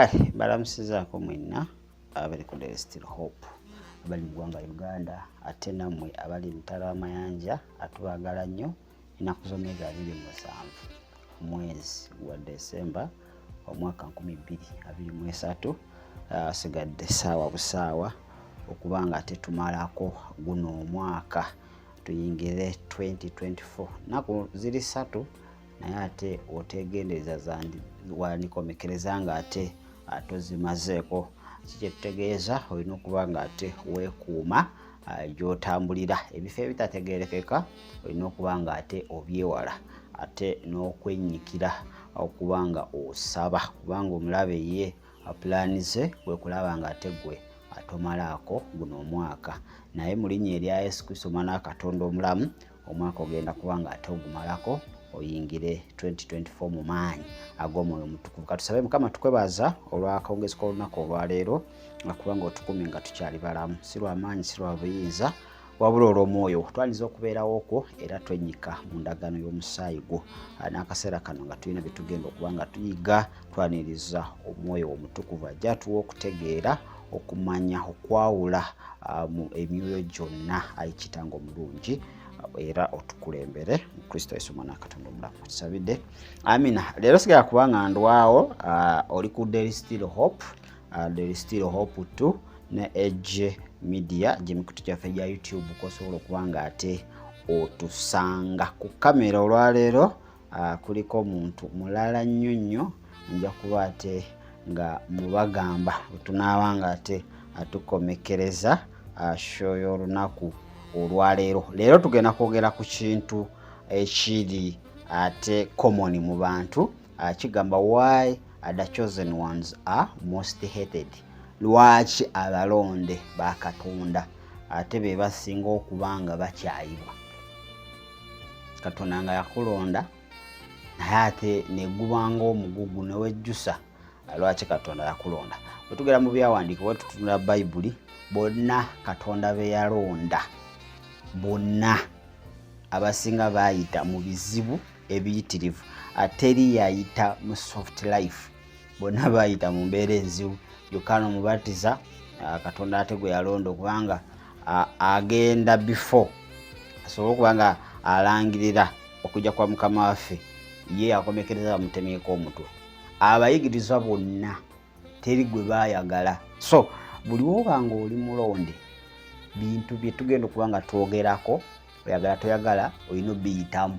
Kale balamusizaako mwenna abali ku Daily Still Hope abali mu ggwanga Uganda ate nammwe abali mutala amayanja atubagala nnyo. Ennaku z'omwezi 27 mwezi gwa December omwaka 2023 asigadde ssaawa busaawa okuba nga tetumalako guno omwaka tuyingire 2024. Nnaku ziri 3 naye ate otegendereza wanikomekereza nga ate tozimazeeko. Kitegeeza olina okuba nga ate weekuuma gy'otambulira. Ebifo ebitategeerekeka olina okuba nga ate obyewala ate n'okwennyikira okuba nga osaba kubanga omulabe ye apulaanize kwe kulaba nga ate gwe atomalaako guno omwaka. Naye mu linnya erya Yesu Kristo Omwana wa Katonda omulamu omwaka ogenda kuba nga ate ogumalako oyingire 2024 mu maanyi ag'omwoyo omutukuvu. Katusabe Mukama tukwebaza olw'akawungezi k'olunaku olwaleero kubanga otukumye nga tukyali balamu, si lwa maanyi si lwa buyinza wabula olw'omwoyo. Twaniza okubeerawo okwo era twenyika mu ndagaano y'omusaayi gwo. N'akaseera kano nga tulina bye tugenda okuba nga tuyiga twaniriza omwoyo omutukuvu ajja atuwa okutegeera okumanya okwawula mu emyoyo gyonna ayi Kitange omulungi era otukulembere mu Kristo Yesu Omwana wa Katonda omulamu. Tusabidde amina. Leero sigala kubanga ndwawo oli ku Daily Still Hope, Daily Still Hope 2 ne Edge Media gy'emikutu gyaffe gya YouTube kosobola okuba nga ate otusanga ku kamera. Olwaleero kuliko omuntu mulala nnyo nnyo nja kuba ate nga mubagamba tunaaba nga ate atukomekereza show y'olunaku olwaleero. Leero tugenda kwogera ku kintu ekiri ate common mu bantu kigamba why the chosen ones are most hated. Lwaki abalonde ba Katonda ate be basinga okubanga bakyayibwa. Katonda nga yakulonda naye ate negubanga omugugu newejjusa lwaki Katonda yakulonda. Bwe tugera mu byawandiika bwe tutunula Bayibuli bonna Katonda be yalonda bonna abasinga bayita mu bizibu ebiyitirivu ate eri yayita mu soft life. Bonna bayita mu mbeera enzibu. Yokaana Omubatiza Katonda ate gwe yalonda okubanga agenda before asobola okuba nga alangirira okujja kwa Mukama waffe ye yakomekereza bamutemeeko omutwe. Abayigirizwa bonna teri gwe baayagala. So buli woba nga oli mulonde bintu bye tugenda okuba nga twogerako oyagala toyagala olina obiyitamu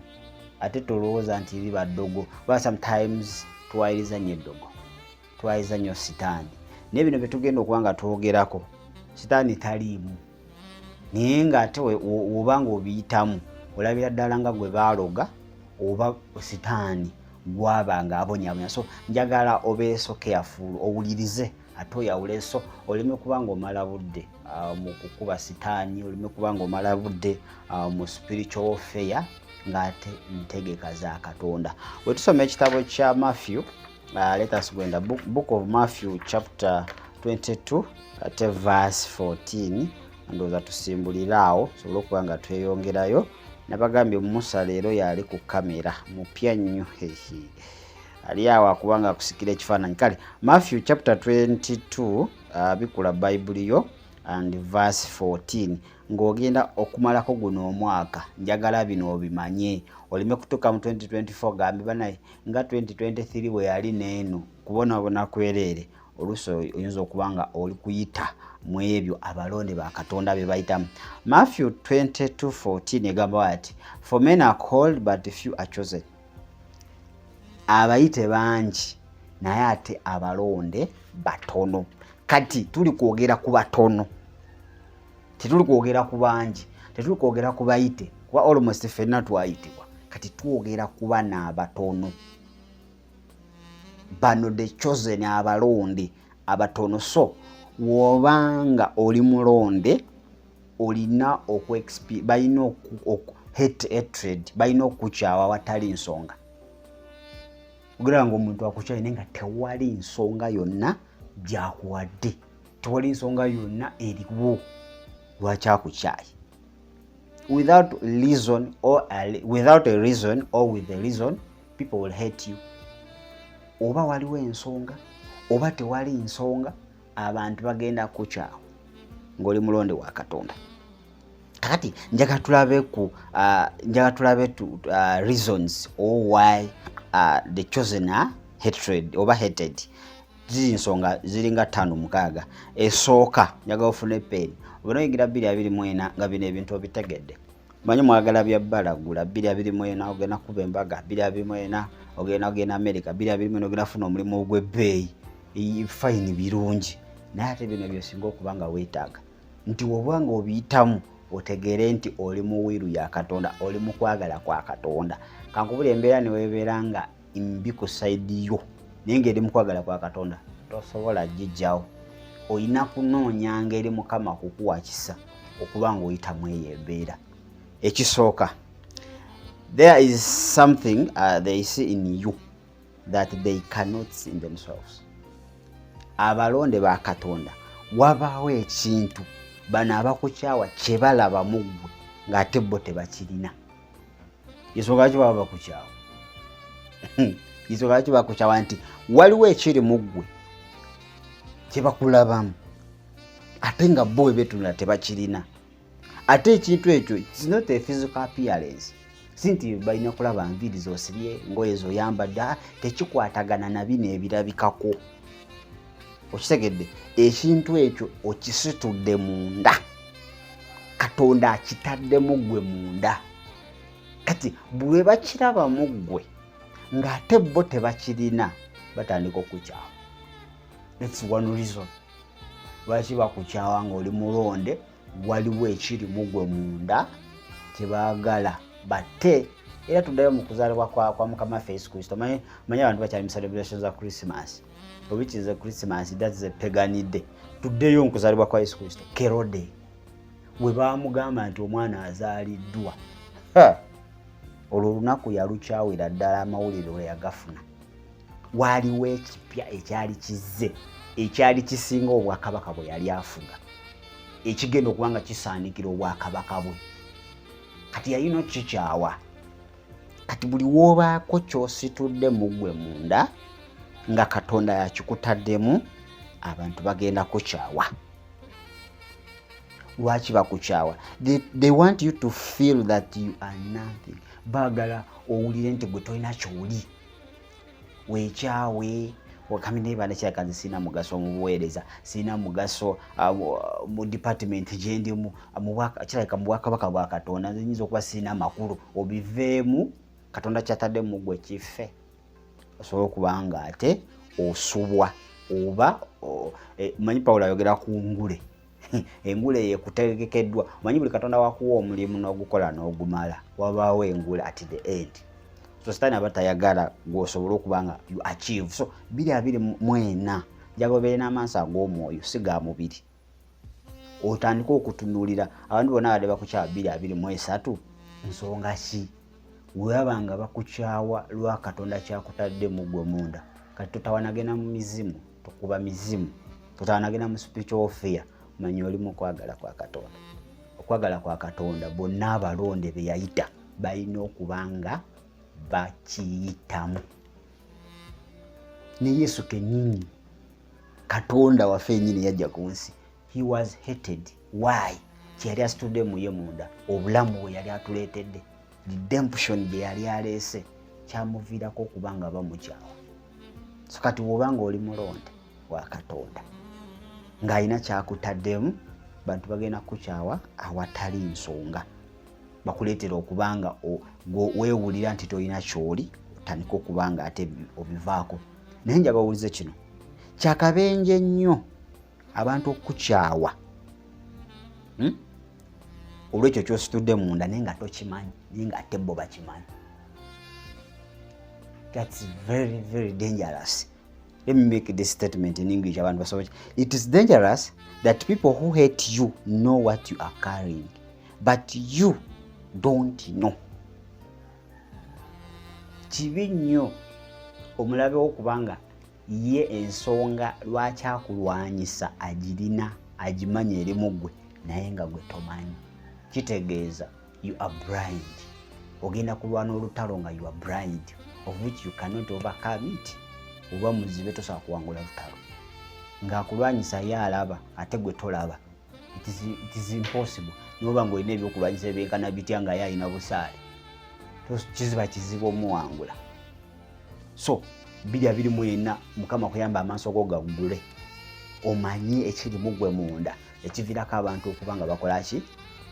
ate tolowooza nti liba ddogo kuba sometimes twayiriza nnyo eddogo twayiriza nnyo sitaani. Naye bino bye tugenda okuba nga twogerako sitaani taliimu naye nga ate oba nga obiyitamu olabira ddala nga gwe baaloga oba sitaani gwaba nga abonyabonya. So njagala obeeso careful owulirize ate oyawule so oleme kuba nga omala budde mu kukuba sitaani, oleme kuba nga omala budde mu spiritual warfare ng'ate ntegeka za Katonda. Bwe tusoma ekitabo kya Matthew, let us go in the book of Matthew chapter 22 ate verse 14. Ndowooza tusimbuliraawo sobola okuba nga tweyongerayo. Nabagambye Musa leero yali ku kamera mupya nnyo ali awo akubanga akusikira ekifaananyi. Kale Matthew chapter 22 bikula Bayibuli yo and verse 14 ng'ogenda okumalako guno omwaka. Njagala bino obimanye oleme kutuuka mu 2024 gambe banaye nga 2023 bwe yali neeno kubonaabona kwereere. Oluusi oyinza okuba nga oli kuyita mu ebyo abalonde ba Katonda be bayitamu. Matthew 22:14 egamba ati for men are called but few are chosen. Abayite bangi naye ate abalonde batono. Kati tuli kwogera ku batono, tetuli kwogera ku bangi, tetuli kwogera ku bayite kuba almost ffenna twayitibwa. Kati twogera ku bana abatono. Bano the chosen abalonde abatono. So wobanga oli mulonde olina balina hatred, balina okukyawa watali nsonga. Ogera nga omuntu akukyaye naye nga tewali nsonga yonna gyakuwadde, tewali nsonga yonna eriwo lwaki akukyaye. Without a reason or with a reason people will hate you. Oba waliwo ensonga oba tewali nsonga abantu bagenda kukyawa ng'oli mulonde wa Katonda. Kakati njaga tulabe reasons or why the chosen are hatred oba hated. Ziri nsonga ziringa 5-6. Esooka njaga ofune pen onoyigira 224 nga bino ebintu obitegedde. Manyi mwagala bya balagula 224 ogenda kuba embaga 224 ogenda America 224 ogenda funa omulimu ogw'ebbeeyi fine birungi. Naye ate bino byosinga okubanga weetaaga nti obwanga obiyitamu otegeere nti oli mu wiru ya Katonda, oli mu kwagala kwa Katonda. Kankubula embeera ne weebeera nga mbi ku side yo naye ng'eri mu kwagala kwa Katonda tosobola gijjawo. Olina kunoonya ngeri Mukama kukuwa kisa okubanga oyitamu eyo embeera. Ekisooka, there is something they see in you that they cannot see in themselves. Abalonde ba Katonda wabaawo ekintu bano abakukyawa kye balaba mu ggwe ng'ate bo tebakirina. Ensonga lwaki baba bakukyawa? Ensonga lwaki bakukyawa nti waliwo ekiri mu ggwe kye bakulabamu ate nga bo we beetunula tebakirina. Ate ekintu ekyo it's not a physical appearance. Si nti balina kulaba nviiri z'osibye ngoye z'oyambadde, tekikwatagana na bino ebirabikako. Okitegedde? Ekintu ekyo okisitudde munda, Katonda akitadde mu ggwe munda. Kati bwe bakiraba mu ggwe ng'ate bo tebakirina batandika okukyawa. That's one reason lwaki bakukyawa ng'oli mulonde. Waliwo ekiri mu ggwe munda kyebaagala batte. Era tuddayo mu kuzaalibwa kwa Mukama Yesu Kristo. Manyi abantu bakyali mu celebrations za Christmas. Which is a Christmas, that's a pagan day. Tuddeyo mu kuzaalibwa kwa Yesu Kristo. Kerode we baamugamba nti omwana azaaliddwa, olwo olunaku yalukyawira ddala amawulire we yagafuna. Waaliwo ekipya ekyali kizze, ekyali kisinga obwakabaka bwe yali afuga, ekigenda okuba nga kisaanikira obwakabaka bwe. Kati yalina okikikyawa. Kati buli w'obaako ky'ositudde mu ggwe munda nga Katonda yakikutaddemu, abantu bagenda kukyawa. Lwaki bakukyawa? They want you to feel that you are nothing. Baagala owulire nti gwe tolina ky'oli. Weekyawe wakamine bana kyakazi sina mugaso mu buweereza, sina mugaso mu department gye ndimu, kirabika mu bwakabaka bwa Katonda nnyinza okuba sina makulu. Obiveemu, Katonda kyatadde mu ggwe kife. Osobola okuba nga ate osubwa oba manyi Pawulo ayogera ku ngule. Engule yekutegekeddwa. Manyi buli Katonda wakuwa omulimu n'ogukola n'ogumala, wabaawo engule at the end. So Sitaani aba tayagala gw'osobola okuba nga you achieve. So 224 njaga obeere n'amaaso ag'omwoyo si ga mubiri. Otandika okutunuulira abantu bonna abadde bakukyawa 223 nsonga ki? Weeraba nga bakukyawa lwa Katonda kyakutadde mu ggwe munda. Kati totawanagenda mu mizimu, tokuba mizimu, totawanagenda mu spiritual fear. Manyi oli mu kwagala kwa Katonda. Okwagala kwa Katonda bonna abalonde be yayita balina okuba nga bakiyitamu. Ne Yesu kennyini Katonda waffe ennyini yajja ku nsi, he was hated. Why? Kyeyali asitudde mu ye munda, obulamu bwe yali atuleetedde, redemption gye yali aleese kyamuviirako okuba nga bamukyawa. So kati bw'obanga oli mulonde wa Katonda ng'alina kyakutaddemu, bantu bagenda kukyawa awatali nsonga. Bakuleetera okuba nga weewulira nti tolina ky'oli, otandika okuba nga ate obivaako. Naye njaga owulize kino, kyakabenje nnyo abantu okukyawa olw'ekyo ky'ositudde munda naye nga tokimanyi, naye nga ate bo bakimanyi. That's very, very dangerous. Let me make this statement in English. It is dangerous that people who hate you know what you are carrying, but you don't know. Kibi nnyo omulabe okubanga ye ensonga lwaki akulwanyisa agirina, agimanya eri mu ggwe naye nga gwe tomanyi. Kitegeeza you are blind. Ogenda kulwana olutalo nga you are blind, of which you cannot overcome it. Oba muzibe tosobola kuwangula lutalo. ng'akulwanyisa ye alaba ate gwe tolaba. It is impossible. Noba ng'olina ebyokulwanyisa ebyenkana bitya nga ye alina busaale. Kiziba kizibu omuwangula. So 2024 Mukama kuyamba amaaso go gaggule. Omanye ekiri mu gwe munda ekiviirako abantu okuba nga bakola ki?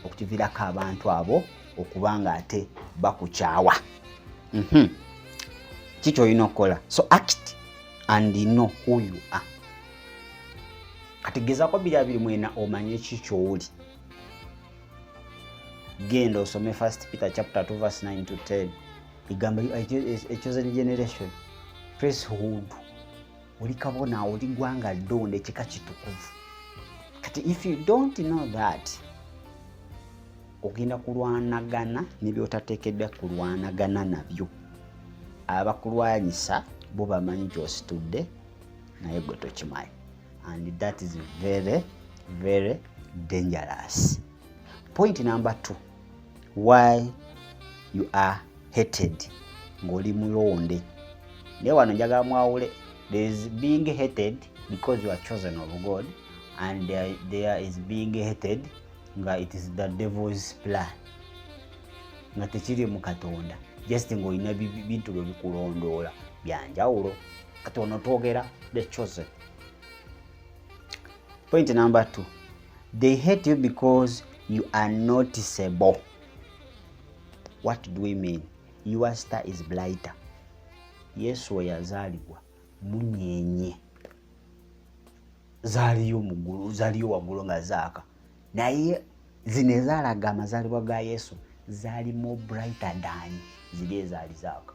Okukiviirako abantu abo okuba nga ate bakukyawa. Kiki olina okukola? So act and know who you are. Kati gezaako 2024 omanye ki ky'oli. Genda osome 1 Peter chapter 2 verse 9 to 10. Igamba a chosen generation, priesthood. Oli kabona, oli gwanga ddonde, kika kitukuvu. Kati if you don't know that, ogenda kulwanagana n'ebyotateekeddwa kulwanagana nabyo. Abakulwanyisa bo bamanyi gy'ositudde naye gwe tokimanyi. And that is very, very dangerous. Point number 2. Why you are hated. Ng'oli mulonde. Ne wano njagala mwawule. There is being hated because you are chosen of God, and there is being hated nga it is the devil's plan. Nga tekiri mu Katonda. Just ng'olina bintu bye bikulondoola byanjawulo. Katonda twogera the chosen. Point number 2. They hate you because you are noticeable. What do we mean? Your star is brighter. Yesu we yazaalibwa munyenye. Zaaliyo mugulu, zaaliyo waggulu nga zaaka. Naye zino ezaalaga amazaalibwa ga Yesu zaali more brighter than ziri ezaali zaaka.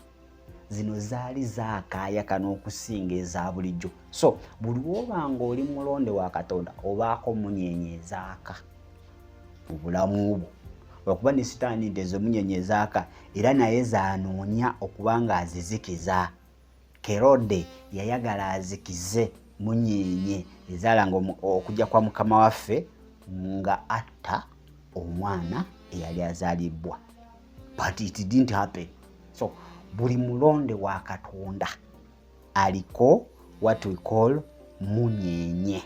Zino zaali zaakaayaka n'okusinga eza bulijjo. So buli woba ng'oli mulonde wa Katonda obaako munyenye ezaaka mu bulamu bwo. Olwokuba ne Sitaani nti ezo munyenye ezaaka era naye zaanoonya okuba nga azizikiza. Kerode yayagala azikize munyenye ezaalanga okujja kwa Mukama waffe nga atta omwana eyali azaalibwa. But it didn't happen. So buli mulonde wa Katonda aliko what we call munyenye.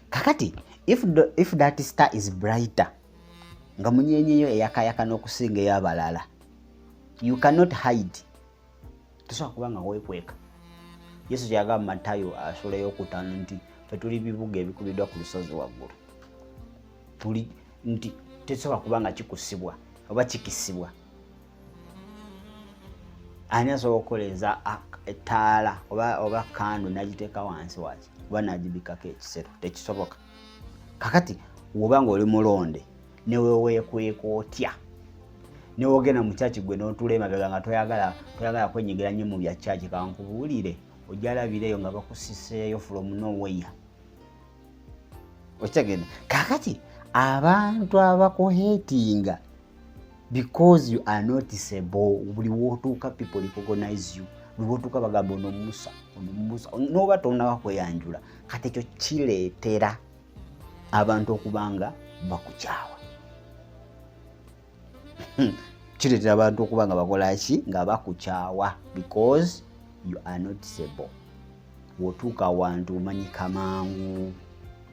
Kakati if that star is brighter, nga munyenye yo eyakayaka n'okusinga ey'abalala, you cannot hide. Tosobola kuba nga weekweka. Yesu kyagamba Matayo asoleyo okutaano nti ffe tuli bibuga ebikubiddwa ku lusozi waggulu. Tuli nti tesobola kuba nga kikusibwa oba kikisibwa. Ani asobola okukoleza ettaala oba kando n'agiteeka wansi waki oba n'agibikako ekisero? Tekisoboka. Kakati woba ng'oli mulonde ne weeweekweka otya, ne wogenda mu kyaki gwe n'otuula emabega nga toyagala kwenyigira nnyo mu bya kyaki, kankubuulire ojja alabireyo nga bakusiseeyo from nowhere. Okitegedde? Kakati abantu abakuhatinga because you are noticeable, buli wootuuka people recognize you. Buli wootuuka bagamba ono Musa, n'oba tonnabakweyanjula. Kati ekyo kireetera abantu okubanga bakukyawa. Kireetera abantu okubanga bakola ki? Nga bakukyawa because you are noticeable. Wootuuka awantu omanyika mangu.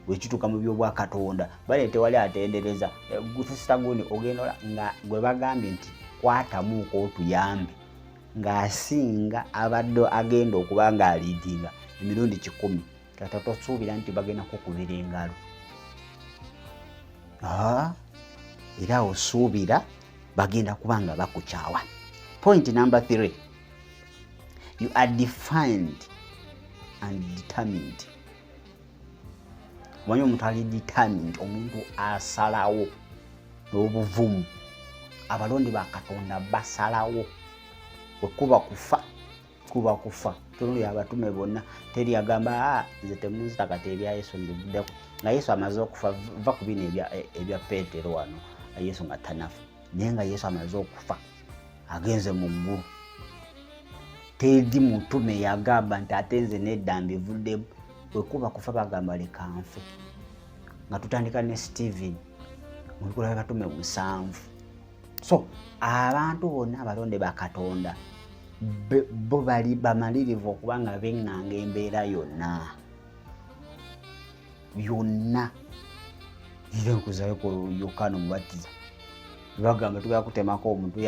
Wekituuka mu byobwa Katonda bale tewali atendereza gusista guni ogenda nga gwe bagambye nti kwatamuuko otuyambe ng'asinga abadde agenda okuba nga aliidinga emirundi 10. Kata tosuubira nti bagenda kukubira engalo. Era osuubira bagenda kuba nga bakukyawa. Point number 3. You are defined and determined. Mwanyo omuntu ali determined, omuntu asalawo n'obuvumu. Abalonde ba Katonda basalawo. Wekuba kufa. Tunuli abatume bonna teri agamba nze temunzita ebya Yesu ndivuddeko. Nga Yesu amaze okufa, va ku bino ebya Peetero wano Yesu nga tanafa. Naye nga Yesu amaze okufa agenze mu ggulu. Teri mutume yagamba nti ate nze nedda mbivuddemu. Wekuba kufa bagamba leka nfe. Nga tutandika ne Stephen mulikola batume 7. So abantu bonna abalonde ba Katonda bo bali bamalirivu okuba nga beŋŋanga embeera yonna ire nkuzayo ku Yokaana Omubatiza bagamba tugala kutemako omuntu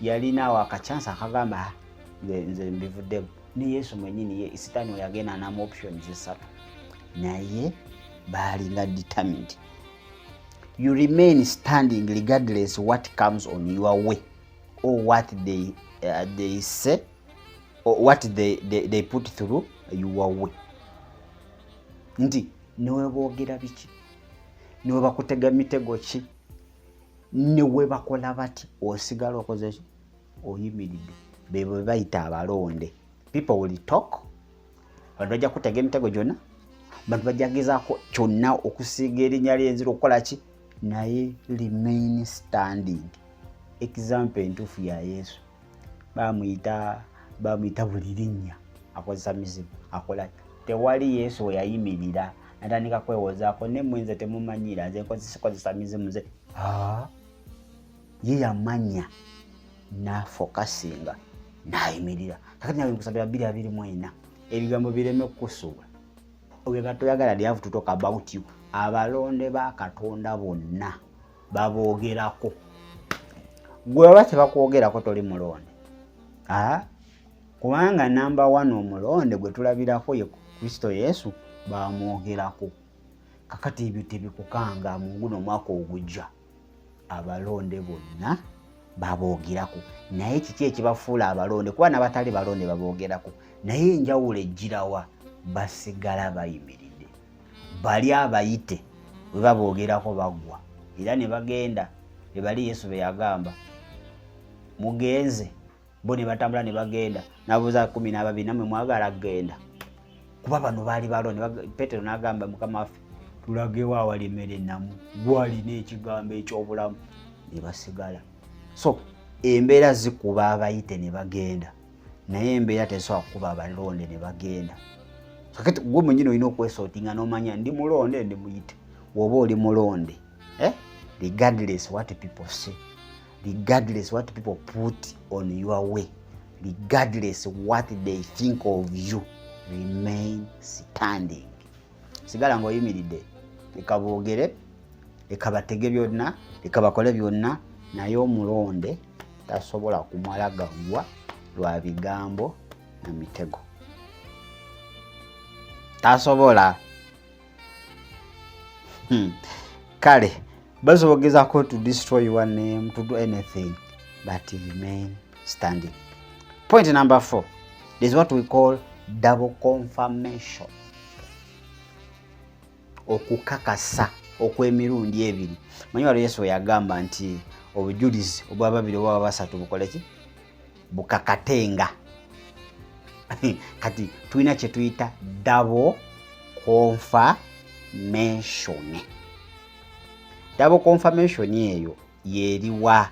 yalinawo akachansi akagamba nze mbivuddemu ne Yesu mwenyini Sitaani we yagenda namu options esatu naye balinga determined. You remain standing regardless what comes on your way or what they say or what they put through your way. Nti niwe boogera biki, niwe bakutega mitego ki, niwe bakola bati osigala okoze ki oyimiridde. Bebo bayita abalonde. People will talk, bantu bajja kutega emitego gyonna, bantu bajja gezaako kyonna okusiiga erinnya ly'enziro okukola ki, naye remain standing. Example entuufu ya Yesu bamuyita buli linnya akozesa mizimu akola tewali Yesu we yayimirira natandika kwewozaako ne mwenze temumanyira nze nkozesa mizimu nze ye yamanya nafokasinga nayimirira. Kakati nawe nkusabira 2:24 ebigambo bireme kukusuula oyo gatoyagala they have to talk about you. Abalonde ba Katonda bonna baboogerako. Gwe baba tebakwogerako toli mulonde. Kubanga number 1 omulonde gwe tulabirako ye Kristo Yesu bamwogerako. Kakati ebyo tebikukanga mu guno mwaka ogujja. Abalonde bonna baboogerako. Naye kiki ekibafuula abalonde? Kuba n'abatali balonde baboogerako. Naye enjawulo ejjirawa? Basigala bayimiridde. Bali abayite bwe baboogerako bagwa. Era ne bagenda ne bali Yesu be yagamba mugenze bo ne batambula ne bagenda nabuuza 12 namwe mwagala kugenda kuba bano baali balonde. Petero n'agamba Mukama waffe tulagewo awali emmere ennamu gwalina ekigambo eky'obulamu ne basigala. So embeera zikuba abayite ne bagenda naye embeera tesobola kukuba abalonde ne bagenda. Kakati gwe mwennyini olina okwesootinga n'omanya ndi mulonde ndi muyite. Woba oli mulonde regardless what people say, regardless what people put on your way, regardless what they think of you, remain standing. Sigala ng'oyimiridde leka boogere leka batege byonna leka bakole byonna naye omulonde tasobola kumwalagagwa lwa bigambo na mitego. Tasobola. Kale basobogezaako to destroy your name, to do anything, but remain standing. Point number 4. This is what we call double confirmation. Okukakasa okw'emirundi ebiri. Manyi waliwo Yesu yagamba nti obujulizi obwa babiri oba basatu bukole ki? Bukakatenga. Kati tulina kye tuyita double confirmation. Double confirmation eyo yeriwa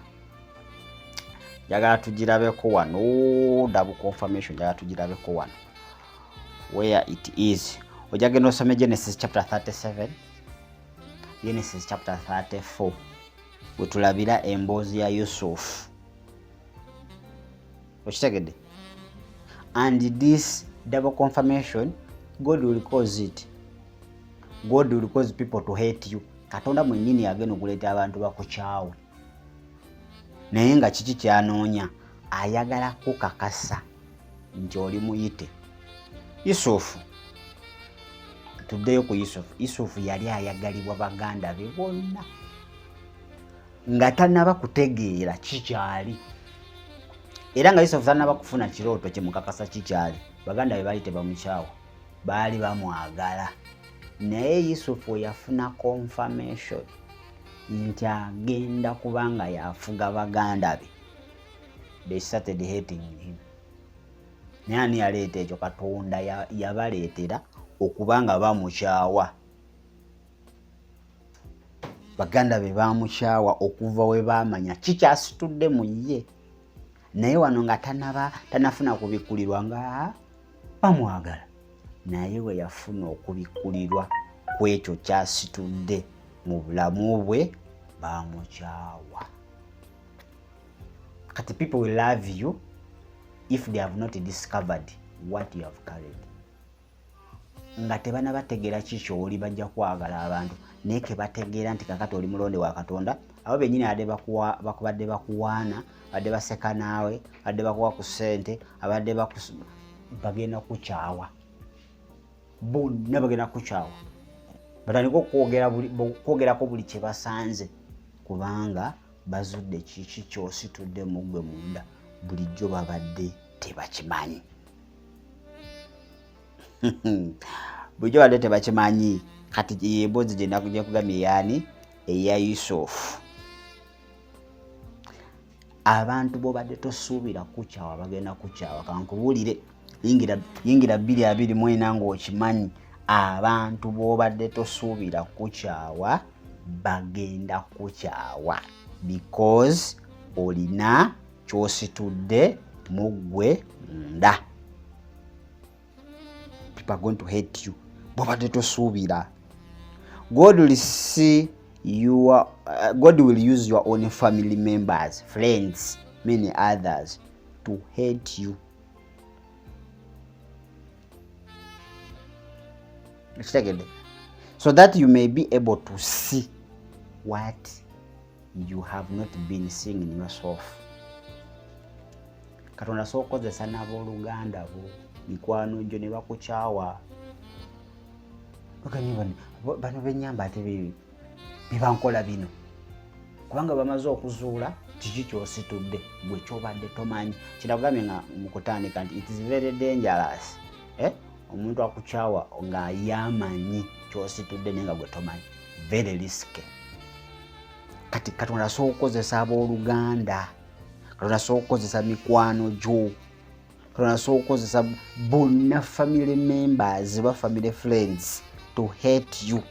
jagala tugirabeko wano. Double confirmation jagala tugirabeko wano where it is. Ojagenda osome Genesis chapter 37, Genesis chapter 34 wetulabira emboozi ya Yusufu. Okitegedde? And this double confirmation, God will cause it. God will cause people to hate you. Katonda mwennyini agenda okuleeta abantu bakukyawe. Naye nga kiki kyanoonya? Ayagala kukakasa nti oli muyite. Yusufu. Tuddeyo ku Yusufu. Yusufu yali ayagalibwa baganda be bonna. Nga tannaba kutegeera kikyali. Era nga Yusufu tannaba kufuna kirooto kye mukakasa kikyali. Baganda be baali tebamukyawa. Baali bamwagala. Naye Yusufu yafuna confirmation nti agenda kubanga yafuga baganda be. They started hating him. Naye ani yaleeta ekyo? Katonda yabaleetera okubanga bamukyawa. Baganda be bamukyawa okuva we bamanya kikyasitudde mu ye. Naye wano nga tanafuna kubikulirwa nga bamwagala. Naye we yafuna okubikkulirwa kwekyo kyasitudde mu bulamu bwe bamukyawa. Kati people will love you if they have not discovered what you have carried. Nga tebana bategeera kiki oli bajja kwagala abantu naye ke bategeera nti kakati oli mulonde wa Katonda abo bennyini bakubadde bakuwaana badde baseka naawe badde bakuwa ku ssente abadde bagenda kukyawa bonna bagenda kukyawa batandika okwogerako buli kye basanze kubanga bazudde kiki kyositudde mu ggwe munda bulijjo babadde tebakimanyi. Bulijjo badde tebakimanyi kati emboozi gye nakujja kugambye yaani eya Yusufu. Abantu bobadde tosuubira kukyawa bagenda kukyawa. Kankubuulire yingira 2:24 ng'okimanyi abantu bobadde tosuubira kukyawa bagenda kukyawa because olina kyositudde mu ggwe munda. People are going to hate you. Bobadde tosuubira. God will use your own family members, friends, many others to hate you. So that you may be able to see what you have not been seeing in yourself. Katonda sookozesa n'abooluganda bo mikwano gyo ne bakukyawa. Bano bennyamba ate bibankola bino kubanga bamaze okuzuula kiki kyositudde gwe kyobadde tomanyi. Kinagambye nga mu kutandika nti it is very dangerous omuntu akukyawa nga yamanyi kyositudde naye nga gwe tomanyi. Very risky. Kati Katonda asobola okukozesa abooluganda, Katonda asobola okukozesa mikwano gyo, Katonda asobola okukozesa bonna family members ba family friends to hate you.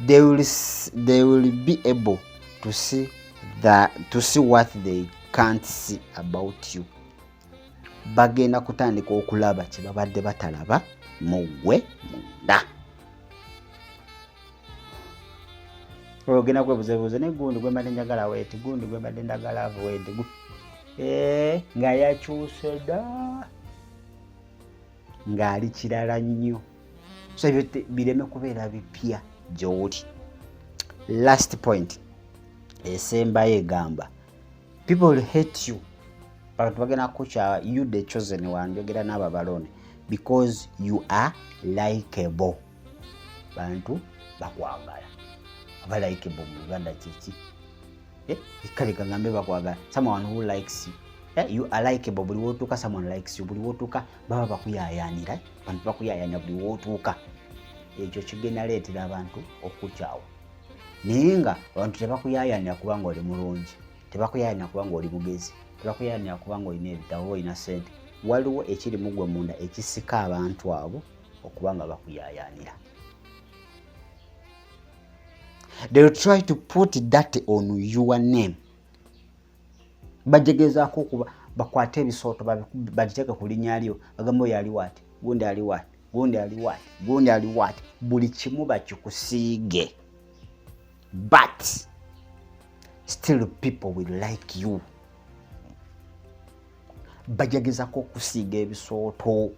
They will be able to see what they can't see about you. Bagenda kutandika okulaba kye babadde batalaba mu ggwe munda. Ogenda kwebuzebuze ne gundi gwe mbadde njagala weeti, gundi gwe mbadde ndagala weeti. Nga yakyuse dda ng'ali kirala nnyo. So ebyo bireme kubeera bipya gy'oli. Last point esembayo egamba people will hate you. Abantu bagenda kukyawa you the chosen one, njogera n'abo Abalonde, because you are likeable. Bantu bakwagala. Aba likeable mu Uganda kiki? Kale kagambe bakwagala. Someone who likes you. You are likeable. Buli wotuuka someone likes you. Buli wotuuka baba bakuyayaanira. Bantu bakuyayaanya buli wotuuka. Ekyo kigenda leetera abantu okukyawa. Naye nga abantu tebakuyayaanira kubanga oli mulungi, tebakuyayaanira kubanga oli mugezi, tebakuyayaanira kubanga olina ebitabo, olina ssente. Waliwo ekiri mu ggwe munda ekisika abantu abo okubanga bakuyayaanira. They will try to put that on your name. Bajegezaako okuba bakwate ebisooto bagiteeke ku linnya lyo bagamba oyo ali waati, gundi ali waati, gundi ali waati, gundi ali waati. Buli kimu bakikusiige. But still people will like you. Bajegezaako okusiiga ebisooto.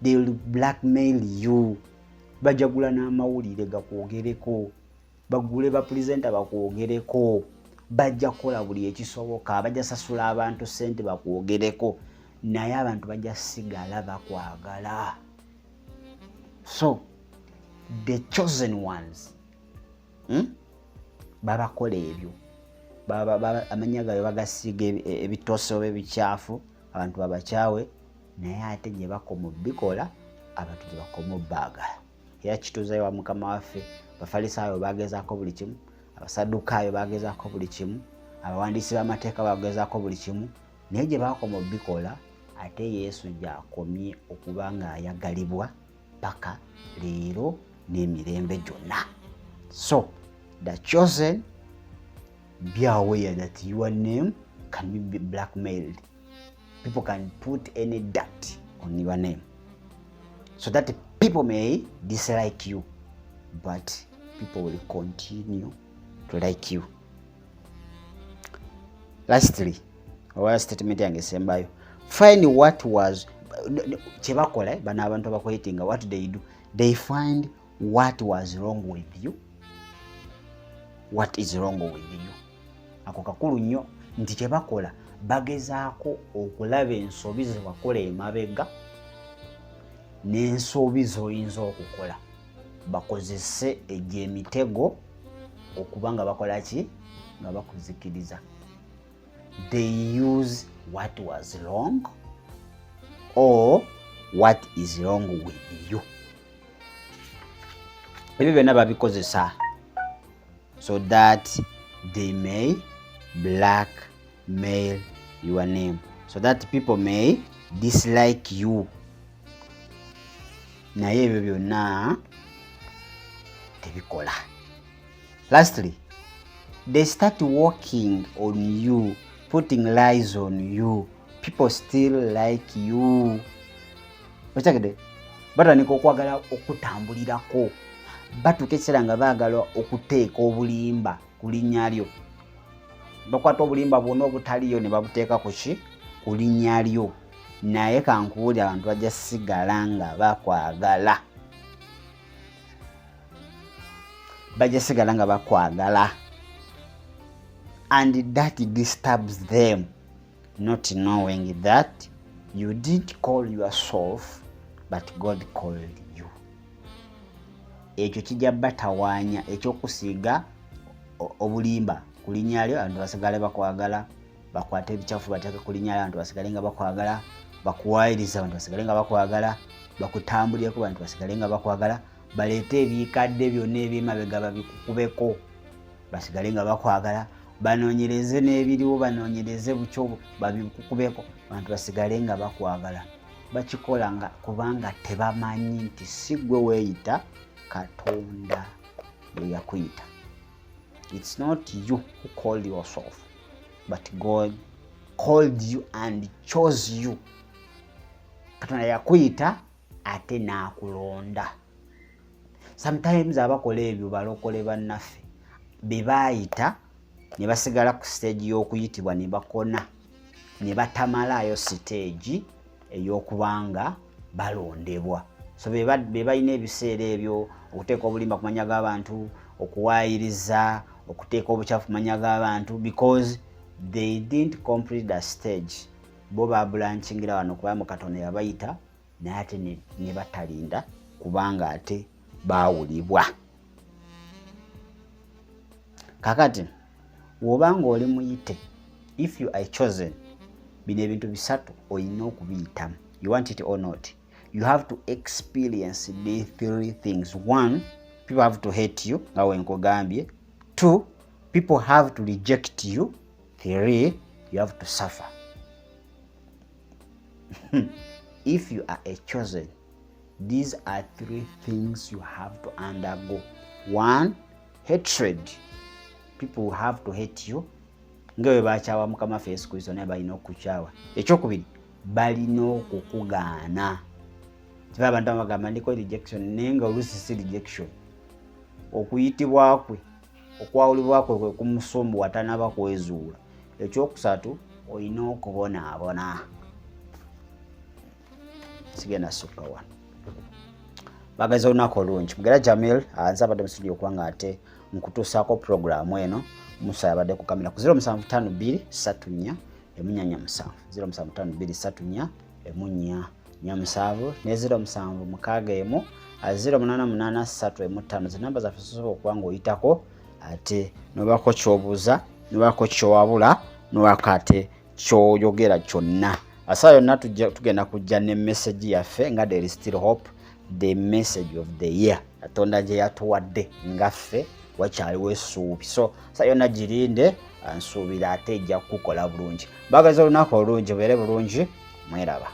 They will blackmail you. Bajagula n'amawulire gakwogereko. Bagule ba presenter bakwogereko. Bajja kola buli ekisoboka, bajja sasula abantu ssente bakwogereko, naye abantu bajja sigala bakwagala. So the chosen ones babakola ebyo, amanya gaabwe bagasiiga ebitose oba ebikyafu, abantu babakyawe, naye ate gye bakoma bikola abantu gye bakoma baagala. Era kituuza wa Mukama waffe, Abafalisaayo bagezaako buli kimu, Abasaddukaayo bagezaako buli kimu, abawandiisi b'amateeka bagezaako buli kimu, naye gye bakoma bikola ate Yesu gy'akomye okuba ng'ayagalibwa paka leero n'emirembe gyonna. So the chosen, be aware that your name can be blackmailed. People can put any dirt on your name so that people may dislike you, but people will continue to like you. Lastly, owa statement yange sembayo, find what was kyebakola bano abantu abakwetinga, what they do, they find what was wrong with you, what is wrong with you. Ako kakulu nnyo nti kyebakola bagezaako okulaba ensobi ze wakola emabega n'ensobi z'oyinza okukola, bakozese egyo emitego okuba nga bakola ki, nga bakuzikiriza. They use what was wrong or what is wrong with you. Ebyo byonna babikozesa so that they may blackmail your name, so that people may dislike you. Naye ebyo byonna tebikola. Lastly, they start working on you, putting lies on you. People still like you. Ochagede batandika okwagala okutambulirako, batuuka ekiseera nga baagala okuteeka obulimba ku linnya lyo. Bakwata obulimba bwonna obutaliyo ne babuteeka ku ki, ku linnya lyo. Naye kankuwulira abantu bajja sigala nga bakwagala. Bajja sigala nga bakwagala. And that disturbs them, not knowing that you didn't call yourself, but God called you. Ekyo kijja batawaanya ekyokusiiga obulimba ku linnya lyo, abantu basigale bakwagala, bakwata ebicafu bateeka ku linnya lyo, abantu basigale nga bakwagala, bakuwaayiriza, abantu basigale nga bakwagala, bakutambulireko, abantu basigale nga bakwagala, baleete ebiikadde byonna eby'emabega babikukubeko, basigale nga bakwagala, banoonyereze n'ebiriwo, banoonyereze bukyo babikukubeko, abantu basigale nga bakwagala. Bakikola nga kubanga tebamanyi nti si gwe weeyita, Katonda ye yakuyita. It's not you who called yourself, but God called you and chose you. Katonda yakuyita ate n'akulonda. Sometimes abakola ebyo balokole bannaffe be baayita ne basigala ku stage y'okuyitibwa ne bakona, ne batamalaayo stage ey'okubanga balondebwa. So be balina ebiseera ebyo okuteeka obulimba ku manya g'abantu, okuwaayiriza, okuteeka obucafu ku manya g'abantu, because they didn't complete the stage. Bo babulanchingira wano kuba mu Katonda yabayita naye ate ne batalinda kubanga ate baawulibwa. Kakati wobanga oli muyite, if you are chosen, bino ebintu bisatu olina okubiyitamu. You want it or not, you have to experience the three things. One, people have to hate you, nga wenkugambye. Two, people have to reject you. Three, you have to suffer. If you are a chosen, these are three things you have to undergo. One, hatred. People have to hate you. Ngewe bakyawa Mukama Yesu Kristo naye balina okukyawa. Ekyokubiri, balina okukugaana. Kiba abantu abagamba ndiko rejection, nenga oluusi si rejection. Okuyitibwa kwe, okwawulibwa kwe kwe kumusombo watanaba kwezuula. Ekyokusatu, olina okubonaabona. Sigenda sukka wano. Bagaza olunaku olungi. Mugera Jamil anza abadde mu studio okuba nga ate nkutuusaako programu eno. Musa yabadde ku kamera ku 075234 747 075234 747 ne 0761 0883 zinamba zaffe zisobola okuba ng'oyitako ate nobaako ky'obuuza, nobaako ky'owabula, nobaako ate ky'oyogera kyonna. Asa yonna tugenda kujja ne message yaffe nga there is still hope, the message of the year. Katonda gye yatuwadde ngaffe wakyaliwo essuubi. So sa yonna girinde, nsuubira ate ejja kukola bulungi. Bagaza olunaku olungi, bubeere bulungi, mweraba.